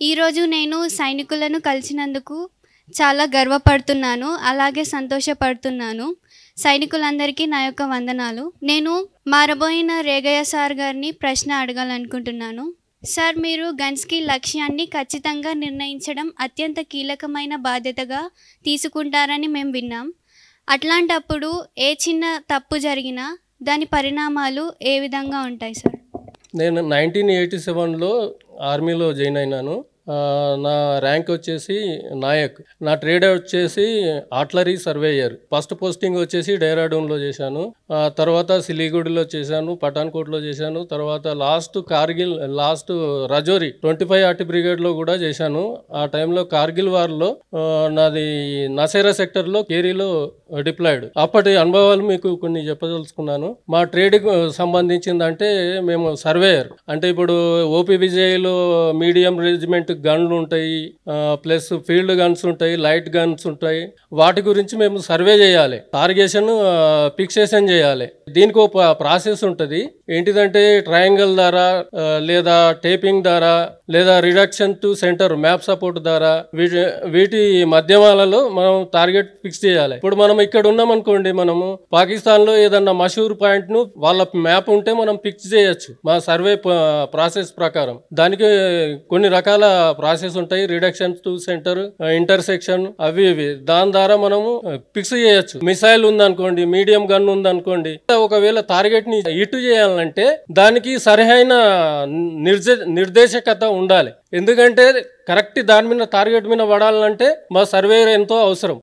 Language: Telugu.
ఈరోజు నేను సైనికులను కలిసినందుకు చాలా గర్వపడుతున్నాను. అలాగే సంతోషపడుతున్నాను. సైనికులందరికీ నా యొక్క వందనాలు. నేను మారబోయిన రేగయ్య సార్ గారిని ప్రశ్న అడగాలనుకుంటున్నాను. సార్, మీరు గన్స్‌కి లక్ష్యాన్ని ఖచ్చితంగా నిర్ణయించడం అత్యంత కీలకమైన బాధ్యతగా తీసుకుంటారని మేము విన్నాం. అట్లాంటప్పుడు ఏ చిన్న తప్పు జరిగినా దాని పరిణామాలు ఏ విధంగా ఉంటాయి సార్? నేను 1987లో ఆర్మీలో జాయిన్ అయినాను. నా ర్యాంక్ వచ్చేసి నాయక్. నా ట్రేడ్ వచ్చేసి ఆర్టిలరీ సర్వేయర్. ఫస్ట్ పోస్టింగ్ వచ్చేసి డెహ్రాడూన్లో చేశాను. తర్వాత సిలిగుడిలో చేశాను, పఠాన్కోట్లో చేశాను. తర్వాత లాస్ట్ రజోరీ 25 ఆర్టీ బ్రిగేడ్లో కూడా చేశాను. ఆ టైంలో కార్గిల్ వార్లో నాది నసేరా సెక్టర్లో కేరీలో డిప్లాయిడ్. అప్పటి అనుభవాలు మీకు కొన్ని చెప్పదలుచుకున్నాను. మా ట్రేడ్కి సంబంధించిందంటే మేము సర్వేయర్ అంటే ఇప్పుడు ఓపీ విజయ్లో మీడియం రెజిమెంట్ గన్లు ఉంటాయి, ప్లస్ ఫీల్డ్ గన్స్ ఉంటాయి, లైట్ గన్స్ ఉంటాయి. వాటి గురించి మేము సర్వే చేయాలి, టార్గెషన్ ఫిక్సేషన్ చేయాలి. దీనికి ఒక ప్రాసెస్ ఉంటుంది. ఏంటిదంటే ట్రయాంగిల్ ద్వారా లేదా టేపింగ్ ద్వారా లేదా reduction to centre map support ద్వారా వీటి మాధ్యమాలలో మనం టార్గెట్ ఫిక్స్ చేయాలి. ఇప్పుడు మనం ఇక్కడ ఉన్నాం అనుకోండి, మనము పాకిస్తాన్ లో ఏదన్నా మషూర్ పాయింట్ ను వాళ్ళ మ్యాప్ ఉంటే మనం ఫిక్స్ చేయొచ్చు మా సర్వే ప్రాసెస్ ప్రకారం. దానికి కొన్ని రకాల ప్రాసెస్ ఉంటాయి, రిడక్షన్ టు సెంటర్, ఇంటర్సెక్షన్, అవి దాని ద్వారా మనము ఫిక్స్ చేయొచ్చు. మిసైల్ ఉందనుకోండి, మీడియం గన్ ఉందనుకోండి, ఒకవేళ టార్గెట్ ని హిట్ చేయాలంటే దానికి సరైన నిర్దేశకత ఉండాలి. ఎందుకంటే కరెక్ట్ దాని మీద టార్గెట్ మీద పడాలంటే మా సర్వేయర్ ఎంతో అవసరం.